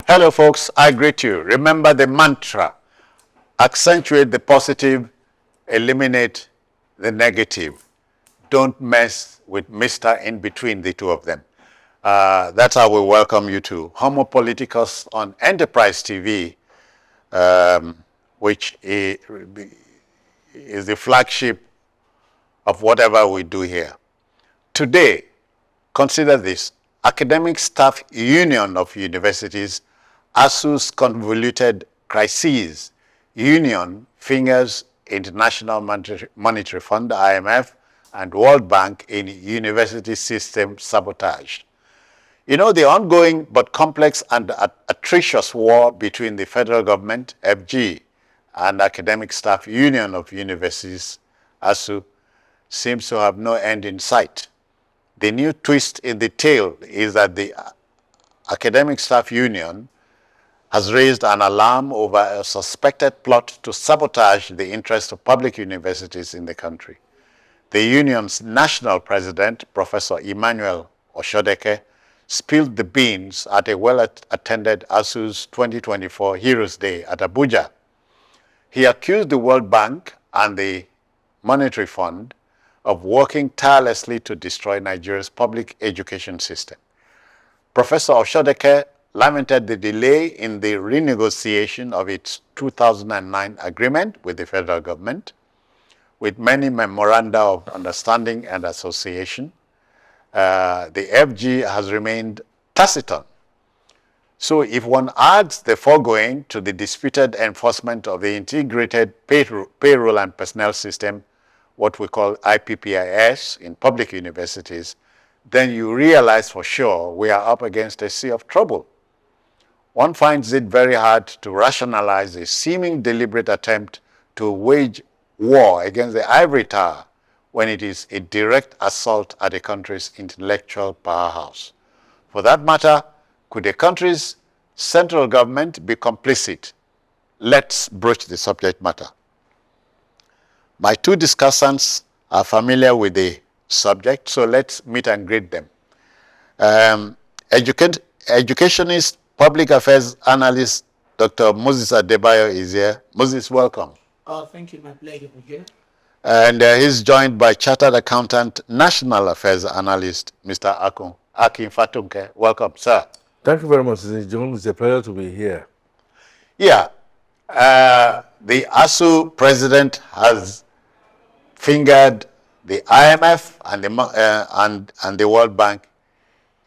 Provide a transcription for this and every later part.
Hello, folks. I greet you. Remember the mantra: accentuate the positive, eliminate the negative. Don't mess with Mr. In between the two of them. That's how we welcome you to Homo Politicus on Enterprise TV, which is the flagship of whatever we do here. Today, consider this: Academic Staff Union of Universities, Asuu's convoluted crises. Union fingers International Monetary Fund, IMF, and World Bank in university system sabotage. You know, the ongoing but complex and atrocious war between the federal government, FG, and Academic Staff Union of Universities, Asuu, seems to have no end in sight. The new twist in the tale is that the Academic Staff Union has raised an alarm over a suspected plot to sabotage the interests of public universities in the country. The union's national president, Professor Emmanuel Oshodeke, spilled the beans at a well-attended Asuu's 2024 Heroes Day at Abuja. He accused the World Bank and the Monetary Fund of working tirelessly to destroy Nigeria's public education system. Professor Oshodeke lamented the delay in the renegotiation of its 2009 agreement with the federal government, with many memoranda of understanding and association. The FG has remained taciturn. So if one adds the foregoing to the disputed enforcement of the integrated payroll and personnel system, what we call IPPIS in public universities, then you realize for sure we are up against a sea of trouble. One finds it very hard to rationalize a seeming deliberate attempt to wage war against the ivory tower when it is a direct assault at a country's intellectual powerhouse. For that matter, could a country's central government be complicit? Let's broach the subject matter. My two discussants are familiar with the subject, so let's meet and greet them. Educationist, public affairs analyst, Dr. Moses Adebayo is here. Moses, welcome. Oh, thank you. My pleasure. And he's joined by chartered accountant, national affairs analyst, Mr. Akin Fatunke. Welcome, sir. Thank you very much, John. It's a pleasure to be here. Yeah. The Asuu president has fingered the IMF and the World Bank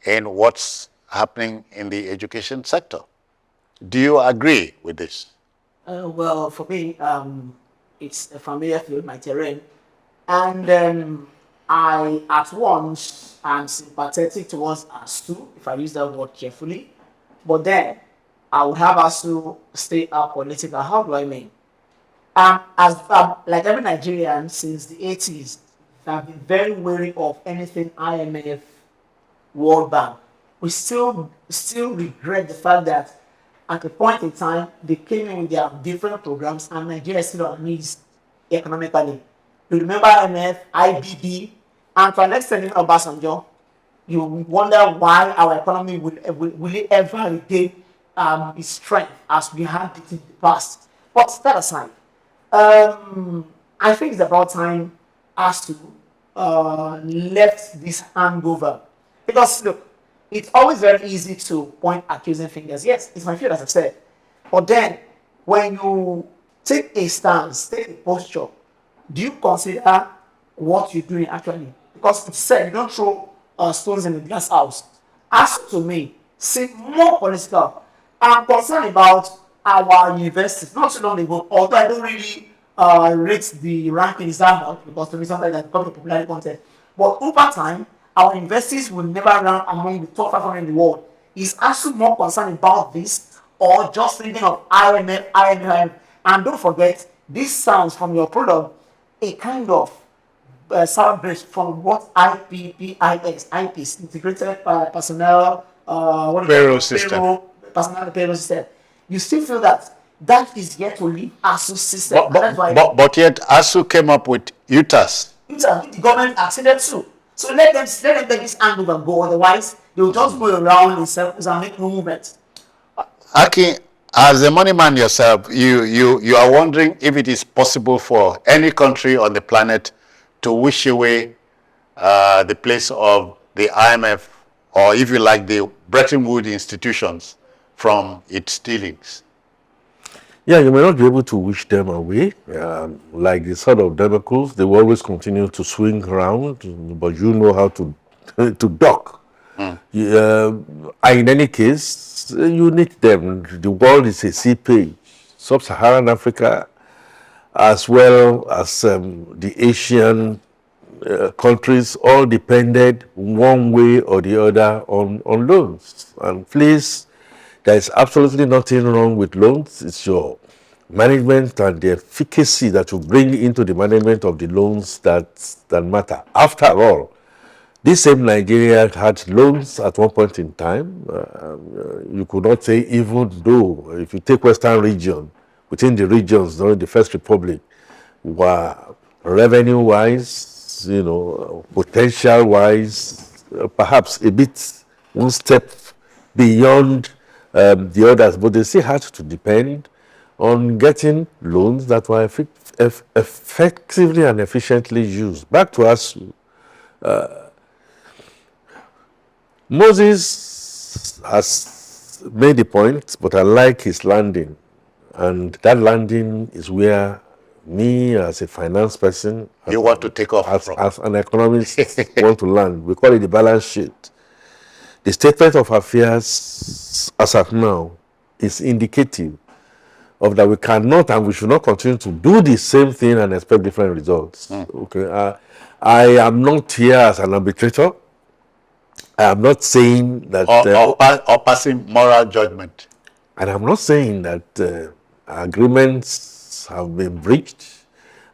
in what's happening in the education sector. Do you agree with this? Well, for me, it's a familiar field, my terrain. And I, at once, am sympathetic towards Asuu, if I use that word carefully. But then, I would have Asuu stay apolitical. How do I mean? Like every Nigerian since the 80s, I've been very wary of anything IMF, World Bank. We still regret the fact that at a point in time, they came in with their different programs and Nigeria is still on knees economically. You remember IMF, IBB, and to an extent in Obasanjo, you wonder why our economy will it ever regain its strength as we had it in the past. But that aside, I think it's about time Asuu left this hangover. Because look, it's always very easy to point accusing fingers. Yes, it's my field, as I've said. But then, when you take a stance, take a posture, do you consider what you're doing actually? Because it's said you don't throw stones in the glass house. Asuu to me seem more political. I'm concerned about our universities. Not so long ago, although I don't really rate the rankings that much, because to me sometimes that becomes a popularity content. But over time, our universities will never rank among the top 500 in the world. Is Asuu more concerned about this, or just thinking of IMF? And don't forget, this sounds from your product a kind of salvage from what IPPIS, Integrated Personnel Payroll System. Personnel Payroll System. You still feel that is yet to leave Asuu's system. But yet Asuu came up with UTAS. The government acceded to. So let them take this angle and go. Otherwise, they will just go around in circles and make no movement. Aki, as a money man yourself, you are wondering if it is possible for any country on the planet to wish away the place of the IMF, or if you like, the Bretton Woods institutions from its dealings. Yeah, you may not be able to wish them away. Like the sort of democles, they will always continue to swing around, but you know how to to dock. In any case, you need them. The world is a sea page. Sub-Saharan Africa, as well as the Asian countries, all depended one way or the other on loans. And please, there is absolutely nothing wrong with loans. It's your management and the efficacy that you bring into the management of the loans that matter. After all, this same Nigeria had loans at one point in time. You could not say, even though, if you take Western region, within the regions during the First Republic, were revenue-wise, potential-wise, perhaps a bit one step beyond the others, but they still had to depend on getting loans that were effectively and efficiently used. Back to Asuu. Moses has made the point, but I like his landing. And that landing is where me, as a finance person, You want to take off from. as an economist, want to land. We call it the balance sheet. The statement of affairs as at now is indicative of that we cannot and we should not continue to do the same thing and expect different results. Okay, I am not here as an arbitrator. I am not saying that, or passing moral judgment. and I'm not saying that agreements have been breached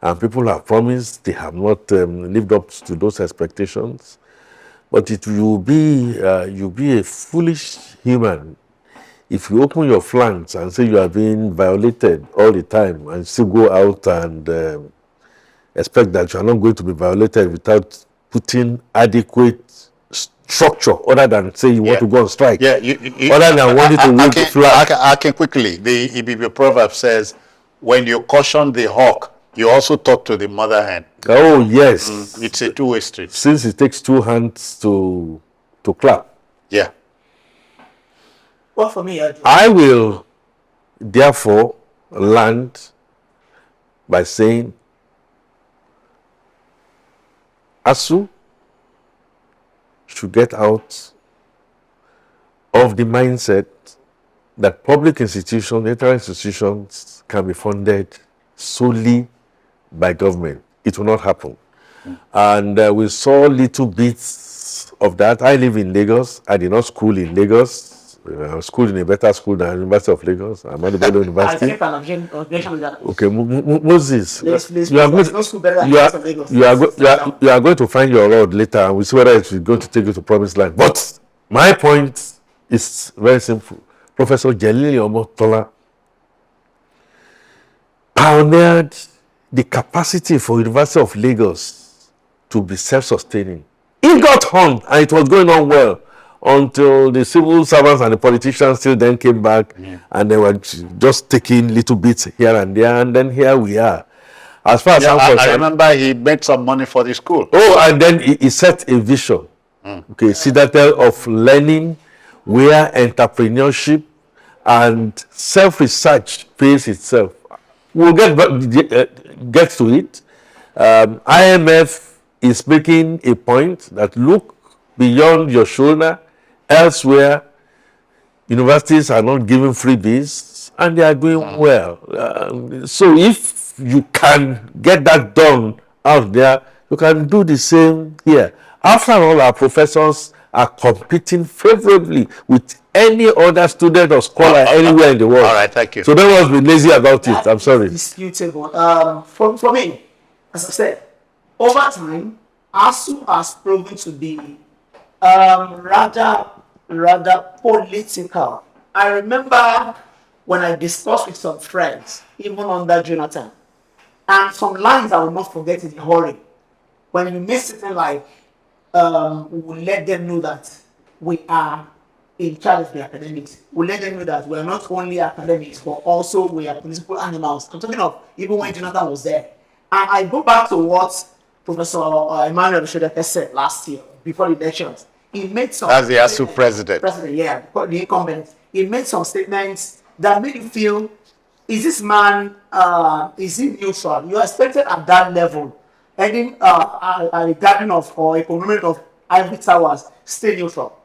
and people have promised they have not lived up to those expectations. But it will be, you'll be a foolish human if you open your flanks and say you are being violated all the time and still go out and expect that you are not going to be violated without putting adequate structure other than say you want to go on strike. Yeah, Other than wanting to wave the flag. I can quickly. The Ibibi proverb says, when you caution the hawk, you also talk to the mother hen. Oh, yes. It's a two-way street. Since it takes two hands to clap. Yeah. Well, for me, I will therefore land by saying, Asuu should get out of the mindset that public institutions, national institutions can be funded solely by government. It will not happen. And we saw little bits of that. I live in Lagos. I did not school in Lagos. I schooled in a better school than University of Lagos. I'm at the Bello I University. think an objection with that. Okay, Moses, Please, you are there's going no school better than you are, University of Lagos. you are going to find your road later, and we see whether it's going to take you to promised land. But my point is very simple. Professor Jelili Omotola pioneered the capacity for University of Lagos to be self-sustaining. It got on, and it was going on well until the civil servants and the politicians still then came back and they were just taking little bits here and there, and then here we are. As far as I'm I concerned, remember he made some money for the school. oh, and then he set a vision. Okay, citadel of learning, where entrepreneurship and self-research pays itself. We'll get to it. IMF is making a point that look beyond your shoulder. Elsewhere, universities are not giving freebies and they are doing well. So if you can get that done out there, you can do the same here. After all, our professors are competing favorably with any other student or scholar anywhere in the world. All right, thank you. So don't want to be lazy about it. I'm sorry. Disputable. For me, as I said, over time, Asuu has proven to be rather political. I remember when I discussed with some friends, even under Jonathan, and some lines I will not forget in a hurry. When you miss something like, we will let them know that we are a in charge of the academics. We let them know that we are not only academics, but also we are political animals. I'm talking of even when Jonathan was there. And I go back to what Professor Emmanuel Shodeke said last year, before the elections. He made some... As the Asuu president. President, yeah, the incumbent. He made some statements that made you feel, is this man, is he neutral? You are expected at that level, heading a garden of, or a conglomerate of ivory towers, stay neutral.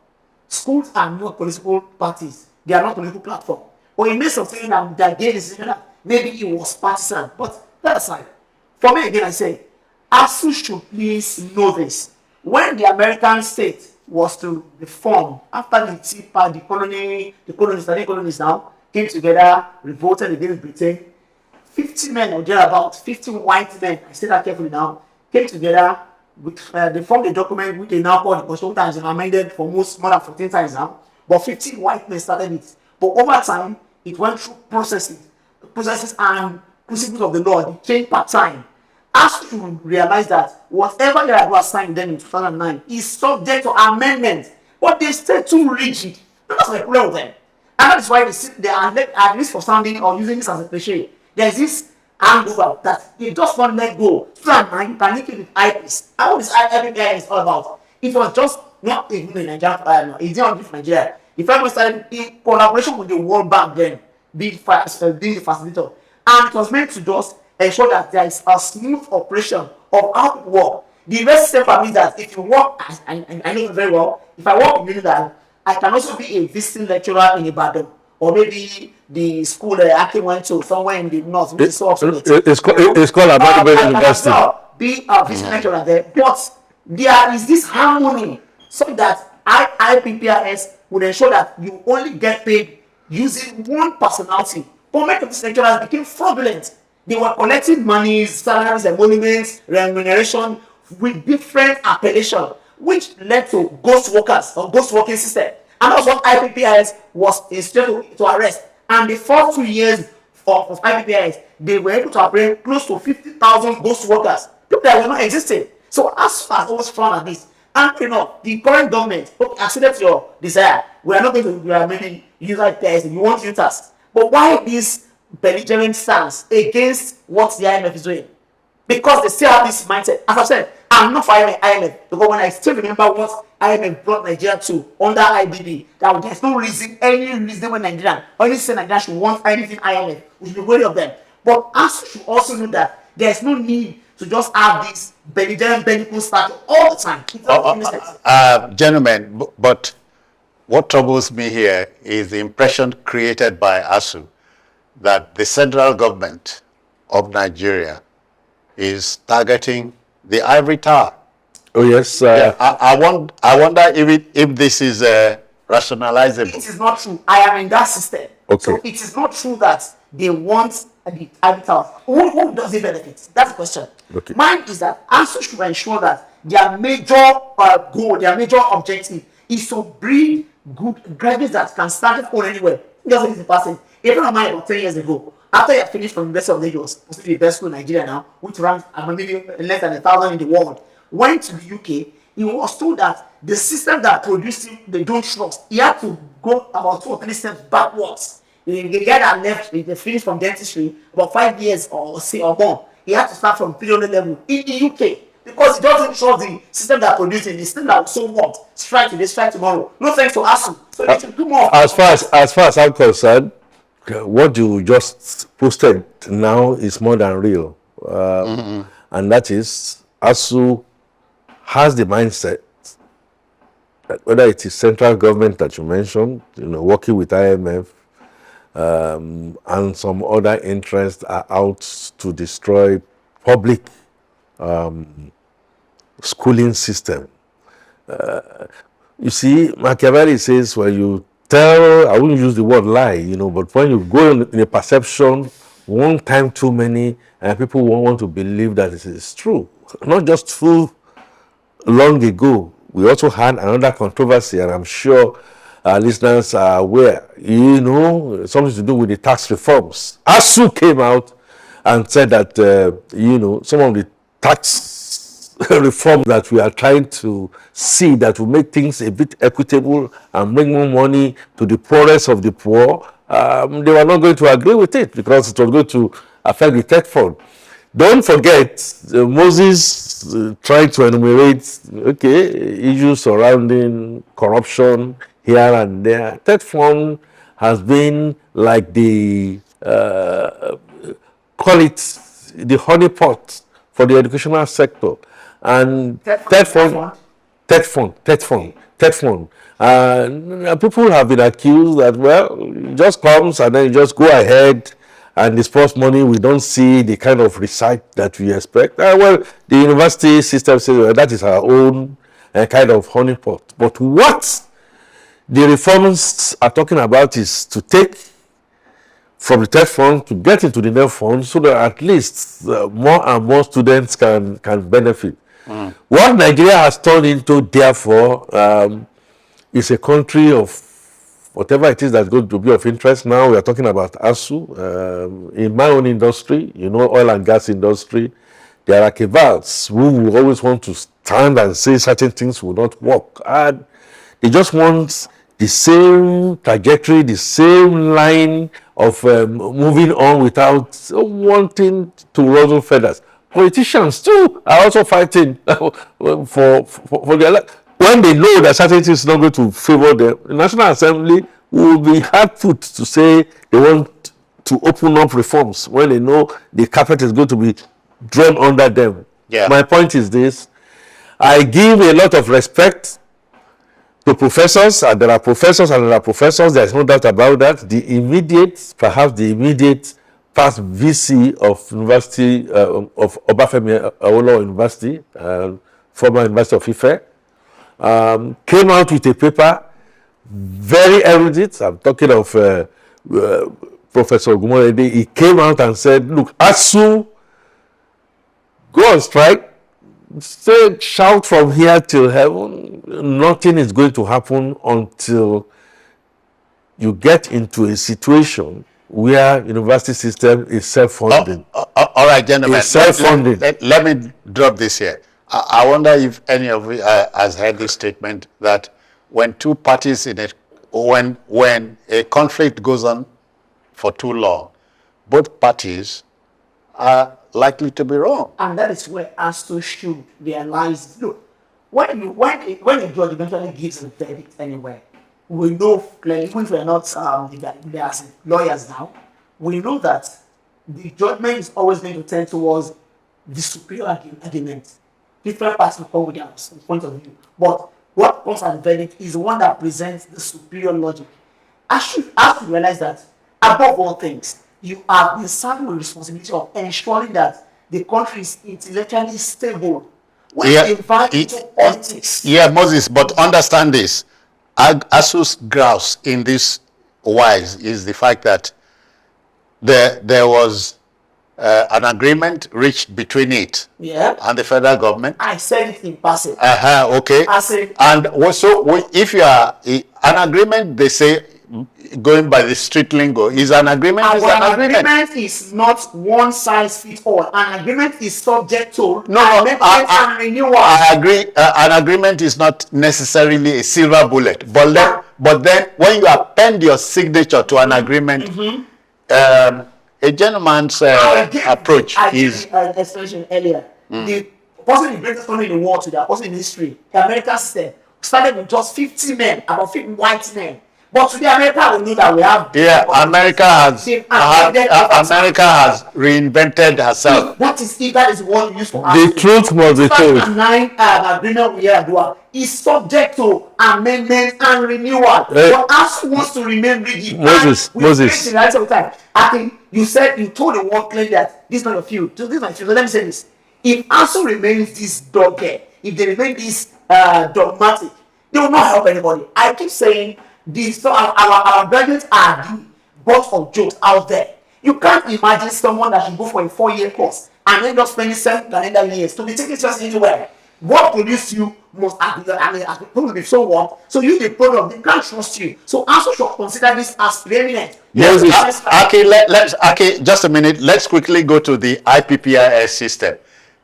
Schools are not political parties. They are not political platform. But he made some statement that gave the decision that maybe he was partisan. But that aside, for me again, I say, Asuu should please know this. When the American state was to reform after the Tea Party, the colonies now came together, revolted against Britain. 50 men or thereabouts, 50 white men, I say that carefully now, came together. They formed a document which they now call the Constitution, times and amended for more than 14 times now. But 50 white men started it. But over time, it went through processes and principles of the law. They changed per time. As to realize that whatever they was signed then in 2009 is subject to amendment, but they stay too rigid. That's my problem with them. And that's why they are at least for sounding or using this as a cliche. There's this hangover that they just want to let go. So I'm panicking with IPs. And what this IPI is all about? It was just not even in Nigeria, it's not in Nigeria. The family started in collaboration with the World Bank then, being the facilitator. And it was meant to just ensure that there is a smooth operation of how to work. The rest system means that if you work, I know it very well, if I work in Unidad, I can also be a visiting lecturer in Ibadan, or maybe the school that I actually went to somewhere in the north, which is so obsolete. It's called Abadebe University. Be a visiting lecturer there, but there is this harmony so that IPPIS would ensure that you only get paid using one personality. But many of these lecturers became fraudulent. They were collecting monies, salaries, emoluments, remuneration with different appellations, which led to ghost workers or ghost working system. And that's what IPPIS was instituted to arrest. And the first 2 years of IPPIS, they were able to apprehend close to 50,000 ghost workers, people that were not existing. So as far as always frown at this, and the current government accepted your desire. We are not going to maybe use IPPIS. You want users, but why this belligerent stance against what the IMF is doing? Because they still have this mindset. As I said, I'm not for IMF, because when I still remember what IMF brought Nigeria to under IBB, that there's no reason, any reason when Nigeria, or any say Nigeria should want anything IMF, we should be wary of them. But us should also know that there's no need to just have this belligerent, bellicose start all the time. Gentlemen, but what troubles me here is the impression created by Asuu that the central government of Nigeria is targeting the ivory tower. Oh yes. Yeah, I wonder if this is rationalizable. It is not true. I am in that system. Okay. So it is not true that they want the ivory tower. Who does it benefit? That's the question. Okay. Mine is that Asuu should ensure that their major goal, their major objective is to breed good graduates that can stand on anywhere. Just like the person. A friend of mine about 10 years ago, after he had finished from University of Lagos, possibly the best school in Nigeria now, which ranks maybe less than 1,000 in the world, went to the UK. He was told that the system that produced him, they don't trust. He had to go about 2 or 3 steps backwards. The guy that left, they finished from dentistry about 5 years or more. He had to start from 300 level in the UK because he doesn't trust the system that produced him. The system that so what? Strike today, strike tomorrow. No thanks to Asuu. So they should do more. As far as I'm concerned, what you just posted now is more than real, and that is Asuu has the mindset that whether it is central government that you mentioned, working with IMF, and some other interests are out to destroy public schooling system. You see, Machiavelli says when you tell, I wouldn't use the word lie, but when you go in a perception one time too many, and people won't want to believe that it is true. Not just too long ago, we also had another controversy, and I'm sure our listeners are aware, something to do with the tax reforms. Asuu came out and said that, some of the tax reforms that we are trying to see that will make things a bit equitable and bring more money to the poorest of the poor, they were not going to agree with it because it was going to affect the tech fund. Don't forget, Moses tried to enumerate, issues surrounding corruption here and there. Tech fund has been like the, call it the honeypot for the educational sector. And Tech fund. People have been accused that, well, it just comes and then you just go ahead and disperse money. We don't see the kind of research that we expect. Well, the university system says, well, that is our own kind of honeypot. But what the reforms are talking about is to take from the tech fund to get into the net fund so that at least more and more students can benefit. What Nigeria has turned into, therefore, is a country of whatever it is that's going to be of interest. Now we are talking about Asuu. In my own industry, oil and gas industry, there are cabals who will always want to stand and say certain things will not work. And they just want the same trajectory, the same line of moving on without wanting to ruffle feathers. Politicians too are also fighting for their life. When they know that certain things is not going to favor them, the National Assembly will be hard put to say they want to open up reforms when they know the carpet is going to be drawn under them. Yeah. My point is this: I give a lot of respect to professors, and there are professors and there are professors. There's no doubt about that. Perhaps the immediate past VC of University of Obafemi Awolowo University, former University of Ife, came out with a paper, very erudite. I'm talking of Professor Ogumorede. He came out and said, look, Asuu, go on strike, shout from here till heaven. Nothing is going to happen until you get into a situation where university system is self-funding. All right, gentlemen. It's self-funding. Let me drop this here. I wonder if any of you has heard this statement that when two parties when a conflict goes on for too long, both parties are likely to be wrong. And that is where Asuu should realize, look, when a judge eventually gives a verdict anywhere, we know clearly, even if we are not lawyers now, we know that the judgment is always going to tend towards the superior argument. Different parties will come with their point of view. But what comes at the verdict is the one that presents the superior logic. I should realize that, above all things, you are been saddled with the responsibility of ensuring that the country is intellectually stable. When you invite into politics. Yeah, Moses, but understand this. Asu's grouse in this wise is the fact that there was an agreement reached between it and the federal government. I said it in passing. Okay. I said, and also, if you are an agreement, they say, going by the street lingo, is an agreement. An agreement is not one size fits all. An agreement is subject to amendment and renewal. I agree. An agreement is not necessarily a silver bullet, but then when you append your signature to an agreement, a gentleman's approach is. Explanation earlier. The person the greatest country in the world today, the person in history, the American system, started with just 50 men, about 50 white men. But today, America will know that we have. Yeah, America has reinvented herself. That is one used for. The truth must be told. 2009 agreement we have is subject to amendment and renewal. But Asuu wants to remain rigid. Moses. I think you told the world clearly that this is not your field. This is my field. So let me say this: if Asuu remains this dogged, if they remain this dogmatic, they will not help anybody. I keep saying. Our graduates are the butt of jokes out there. You can't imagine someone that should go for a 4-year course and end up spending 7 calendar years to be taken just anywhere. What produced you must probably be so warm. So you the problem, they can't trust you. So Asuu should consider this as preeminent. Yes, okay, just a minute. Let's quickly go to the IPPIS system.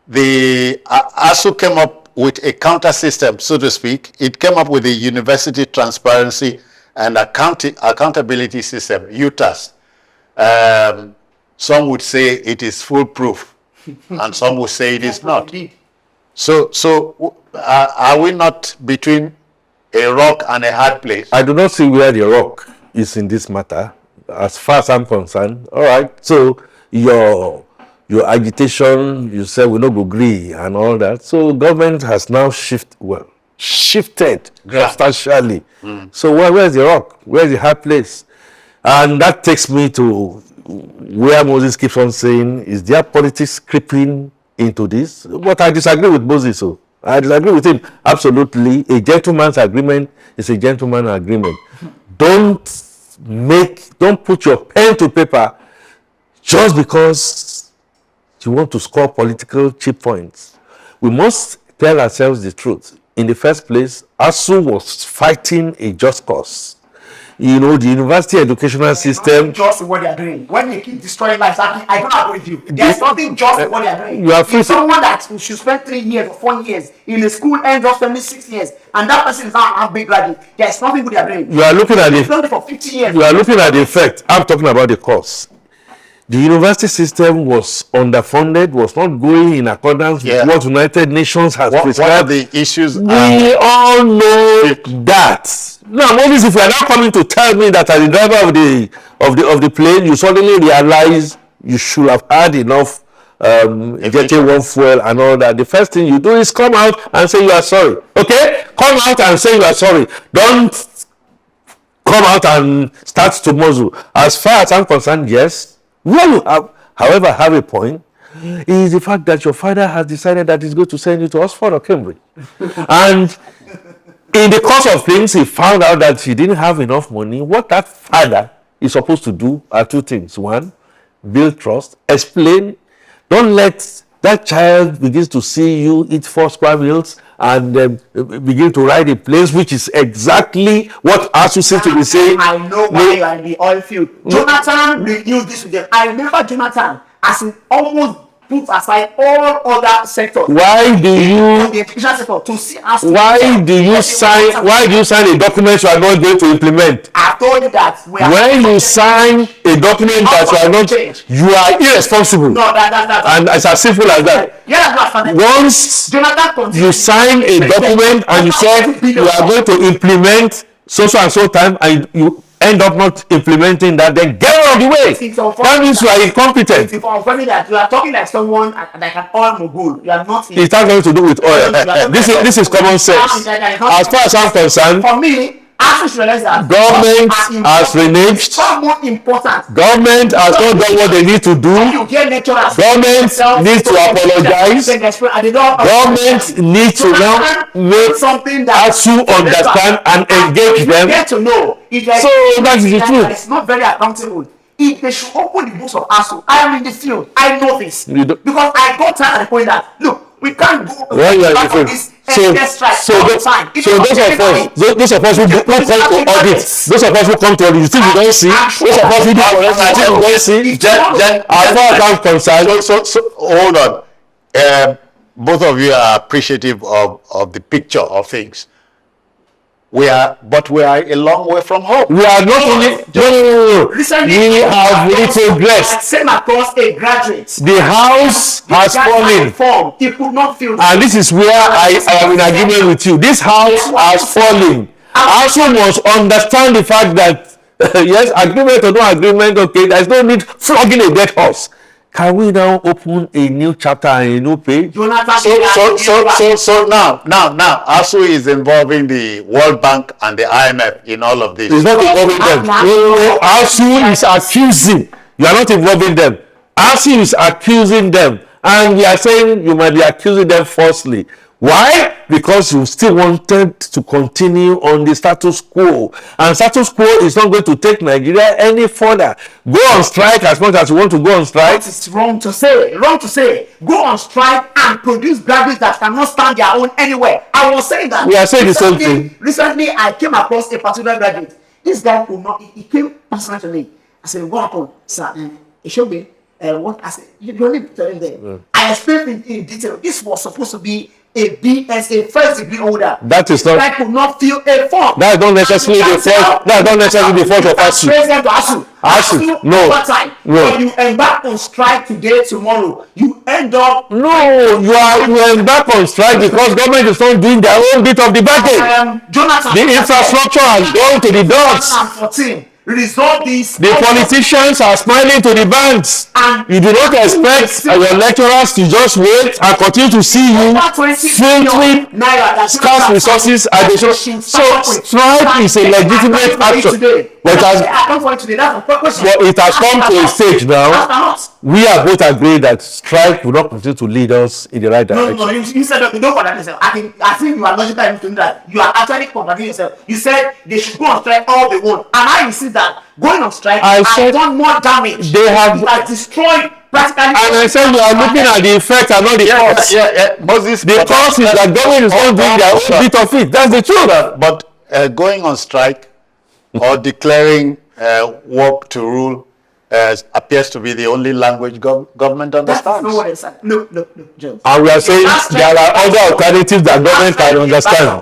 the Asuu came up with a counter system, so to speak. It came up with a university transparency and accountability system, UTAS. Some would say it is foolproof, and some would say it is not. So are we not between a rock and a hard place? I do not see where the rock is in this matter, as far as I'm concerned. All right. So your agitation, you say we no go agree and all that. So government has now shifted substantially. So where's the rock? Where's the hard place? And that takes me to where Moses keeps on saying, is there politics creeping into this? But I disagree with Moses. So I disagree with him. Absolutely. A gentleman's agreement is a gentleman's agreement. Don't put your pen to paper just because you want to score political cheap points. We must tell ourselves the truth. In the first place, Asuu was fighting a just cause. You know, the university educational system. Just what they are doing. When they keep destroying lives, I don't agree with you. There's nothing just what they are doing. You are free. If someone that should spend 3 years or 4 years in the school ends up spending 6 years, and that person is now a big graduate, there's nothing good they are doing. You are looking at it for 50 years. You are looking at the effect. I'm talking about the cause. The university system was underfunded, was not going in accordance with what United Nations has prescribed. What are the issues? We all know that. Now, Moses, if you are now coming to tell me that as the driver of the plane, you suddenly realize you should have had enough getting one fuel and all that, the first thing you do is come out and say you are sorry. Okay? Come out and say you are sorry. Don't come out and start to muzzle. As far as I'm concerned, yes. Where you have, however, have a point is the fact that your father has decided that he's going to send you to Oxford or Cambridge. And in the course of things, he found out that he didn't have enough money. What that father is supposed to do are two things. One, build trust, explain. Don't let that child begin to see you eat 4 square meals and begin to ride a place, which is exactly what Asuu seems to be saying. I know why you are in the oil field. Jonathan renewed this with them. I remember Jonathan as in almost put aside all other sectors. Why do you the education sector to see Asuu? Why do you sign a document you are not going to implement? I told you that when you sign a document that you are not, you are irresponsible. No, that and it's as simple as that. Once you sign a document and you say you are going to implement so and so time and you end up not implementing that, then get out of the way. That means you are incompetent. It's funny that you are talking like someone like an oil mogul. You are not. It's not going to do with oil. This is common sense. As far as I'm concerned, for me, government has reneged. Far more important. Government has not done what they need to do. Government needs to apologize. Government needs to now make Asuu understand and engage them. So that is the truth. It's not very accountable. If they should open the books of Asuu, I am in the field. I know this because I got time at the point that look. We can't go back on this those of us who come to audit, those of us who come to audit, you think you don't see? Those of us who do forensic, you don't see? As far as I'm concerned, so hold on. Both of you are appreciative of the picture of things. We are a long way from home. We are not only no. We have retrogressed. Same across a graduate. The house has fallen. He could not feel. And this is where I am in agreement with you. This house has fallen. Asuu must understand the fact that yes, agreement or no agreement, okay, there's no need flogging a dead horse. Can we now open a new chapter and a new page? So now, Asuu is involving the World Bank and the IMF in all of this. It's not involving them. Asuu is accusing. You are not involving them. Asuu is accusing them. And we are saying you might be accusing them falsely. Why? Because you still wanted to continue on the status quo. And status quo is not going to take Nigeria any further. Go on strike as much as you want to go on strike. That is wrong to say. Wrong to say. Go on strike and produce graduates that cannot stand their own anywhere. I was saying that. We are saying the same thing. Recently, I came across a particular graduate. This guy could not. He came personally to me. I said, "What happened, sir? It should be. what I said, you don't need to tell him there. I explained in detail. This was supposed to be a BSA first degree holder. That is not. I could not fill a form. That's not necessarily the fault. That's not necessarily the fault of Asuu. President to Asuu. Asuu, no. Time. No. When you embark on strike today, tomorrow, you end up. No, you embark on strike because government is not doing their own bit of the bargain. Jonathan, the infrastructure has gone to the dogs. 2014. Resolve this. The politicians are smiling to the banks. And you do not expect your lecturers to just wait and continue to see you filtering scarce resources at the show. So strike is a legitimate action. But it has come to a stage now. We are both agreed that strike will not continue to lead us in the right direction. No, you said that you don't contradict yourself. I think you are logical enough to do that. You are actually contradicting yourself. You said they should go on strike all they want, and I insist that going on strike has done more damage. They have destroyed practically. And I said we are looking at the effect and not the cause. The cause is that government is not doing their own bit of it. That's the truth. But going on strike or declaring work to rule appears to be the only language government understands. That's not what I said. No, Joe. And we are saying there are other alternatives that government can understand.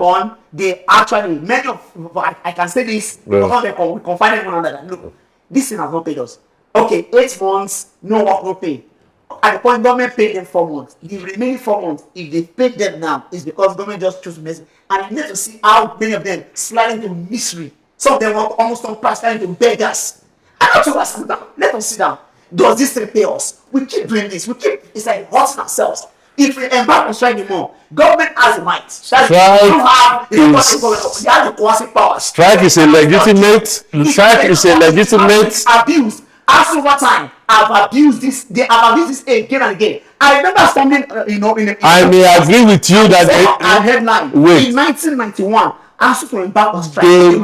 They actually, many of, I can say this, because they confide in one another. Look, this thing has not paid us. Okay, 8 months, no work, no pay. At the point government paid them 4 months. The remaining 4 months, if they paid them now, it's because government just chose to mess. And you need to see how many of them slide into misery. Some of them were almost on past into beggars. Let us sit down. Does this repay us? We keep doing this. We keep, it's like hurting ourselves. If we embark on strike anymore, government has the might. Strike is a legitimate. Abuse. As over time, I've abused this. They have abused this again and again. I remember standing, I may agree with you that a headline in 1991. Asuu to embark on strike. They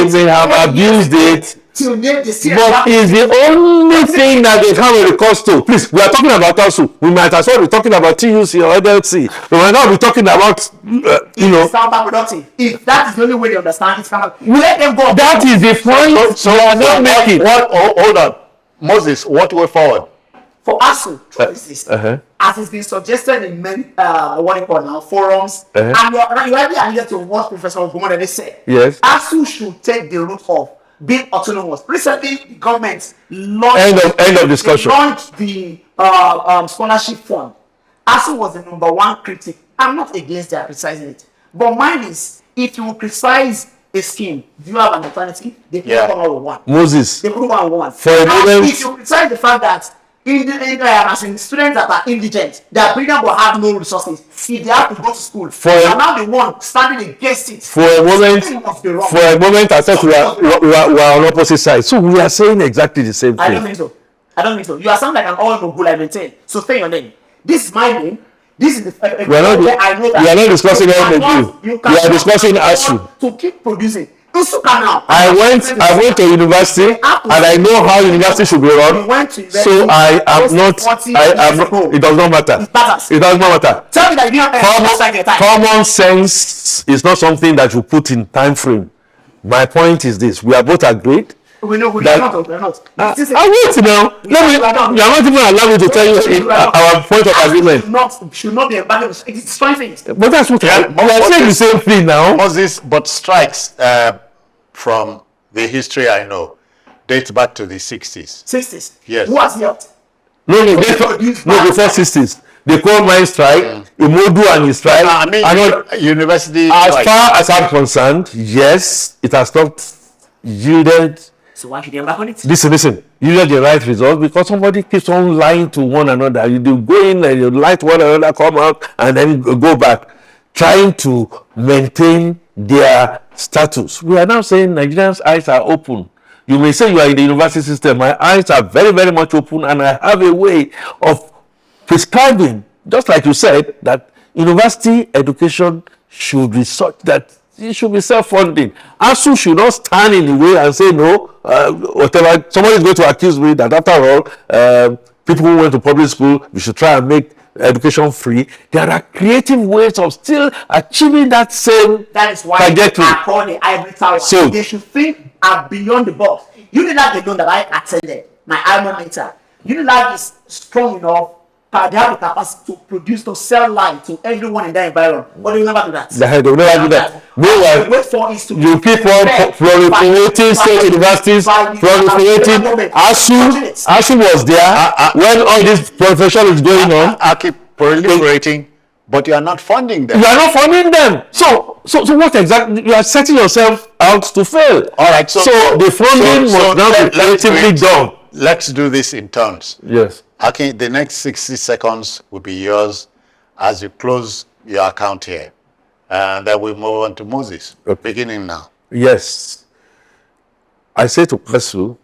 may have abused it. But it's the only thing that they have a recourse to. Please, we are talking about Asuu. We might as well be talking about TUC or LLC. We might not be talking about, It's counterproductive. If that is the only way they understand, it's counterproductive. Let them go. That is the point. So we are not making. Hold on. Moses, what way forward? For Asuu, as it's been suggested in many what you call now forums, and you are here to watch Professor Ogumo that they say, yes, Asuu should take the route of being autonomous. Recently, the government launched the scholarship fund. Asuu was the #1 critic. I'm not against their criticizing it, but mine is if you criticize a scheme, do you have an alternative? They could come out with one. Moses, they could come out with one. For a moment, if you criticize the fact that as in students that are indigent, their brilliant will have no resources. If they have to go to school, and now the one standing against it. For a moment, I thought we are on opposite sides. So we are saying exactly the same thing. I don't think so. You are sounding like an all Mogul, I maintain. So stay your name. This is my name. This is the. We are not discussing all Mogul. We are discussing Asuu. To keep producing. I went to university and I know how university should be run. So I am not. It does not matter. It does not matter. Tell me that you have common sense is not something that you put in time frame. My point is this: we are both agreed. We know we are not. I wait now. You are not even allowed me to tell you our point of agreement. Should not be embarrassed. It is striking. But that's what we are saying the same thing now. But strikes from the history I know dates back to the 60s. 60s? Yes. What's not? No, before 60s. The coal mine strike, Imodu and his strike. University. As far as I'm concerned, yes, it has not yielded. So why should you embark on it? Listen. Yielded the right result because somebody keeps on lying to one another. You do go in and you lie to one another, come out, and then go back, trying to maintain their status. We are now saying Nigerians' eyes are open. You may say you are in the university system. My eyes are very, very much open, and I have a way of prescribing, just like you said, that university education should be such that it should be self-funding. Asuu should not stand in the way and say no, whatever. Somebody is going to accuse me that after all, people who went to public school, we should try and make education free. There are creative ways of still achieving that same trajectory. That is why they are called the ivory tower. So they should think beyond the box. You did not know that I attended my alma mater. Unilag is strong enough. They have the capacity to produce, to sell light to everyone in that environment. But they will never do that. They will never do that. Meanwhile, wait for is to you keep on proliferating state universities, proliferating. Asuu was there when all this proliferation is going on. I keep proliferating, but you are not funding them. You are not funding them. So what exactly? You are setting yourself out to fail. All right. So the funding must now be creatively done. Let's do this in turns. Yes. Okay, the next 60 seconds will be yours as you close your account here. And then we move on to Moses, beginning now. Yes. I say to Asuu,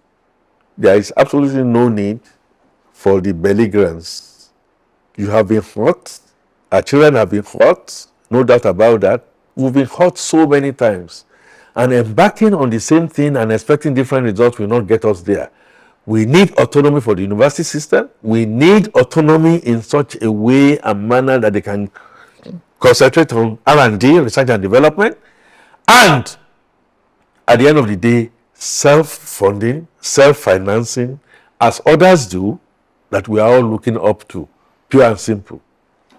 there is absolutely no need for the belligerence. You have been hurt. Our children have been hurt. No doubt about that. We've been hurt so many times. And embarking on the same thing and expecting different results will not get us there. We need autonomy for the university system. We need autonomy in such a way and manner that they can concentrate on R&D, research and development. And at the end of the day, self-funding, self-financing, as others do, that we are all looking up to. Pure and simple.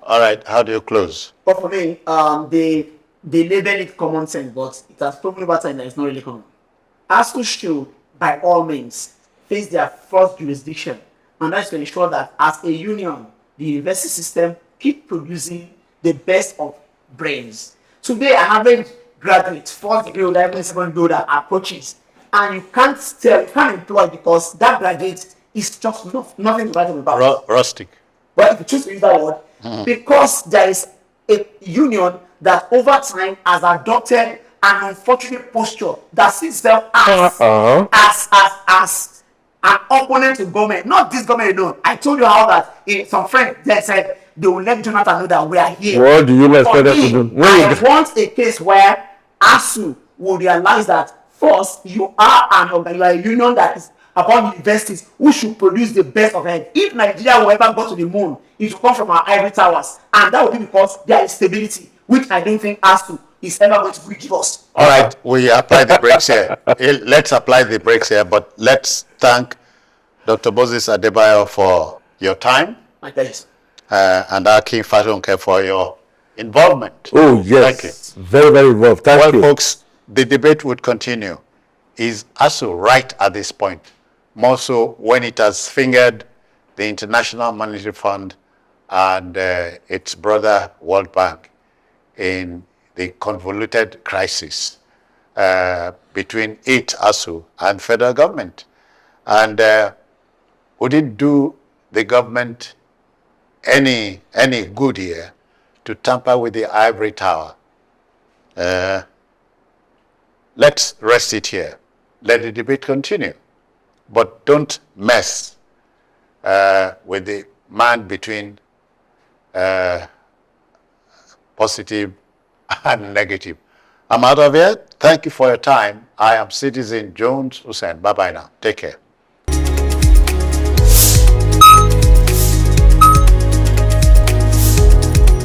All right, how do you close? But for me, they label it common sense, but it has proven over time that it's not really common. Asuu should, by all means, face their first jurisdiction, and that's to ensure that as a union, the university system keep producing the best of brains. Today, an average graduate, first degree holder, even second degree holder approaches, and you can't employ because that graduate is just nothing to write about. Rustic. But if you choose to use that word, because there is a union that over time has adopted an unfortunate posture that sees them as an opponent to government, not this government alone. I told you how that some friend then said they will let Jonathan know that we are here. What do you expect them to do? I want a case where Asuu will realize that first you are a union that is upon universities who should produce the best of it. If Nigeria will ever go to the moon, it will come from our ivory towers, and that will be because there is stability, which I don't think Asuu is ever going to give us. All right, we apply the brakes here. Let's apply the brakes here, but let's thank Dr. Moses Adebayo for your time. My pleasure. And Akin Fatunke for your involvement. Oh, yes. Thank you. Very, very involved. Thank you. Well, folks, the debate would continue. Is Asuu right at this point? More so when it has fingered the International Monetary Fund and its brother World Bank in the convoluted crisis between Asuu, and federal government. And would it do the government any good here to tamper with the ivory tower? Let's rest it here. Let the debate continue. But don't mess with the man between positive and negative. I'm out of here. Thank you for your time. I am Citizen Jones Hussein. Bye-bye now. Take care.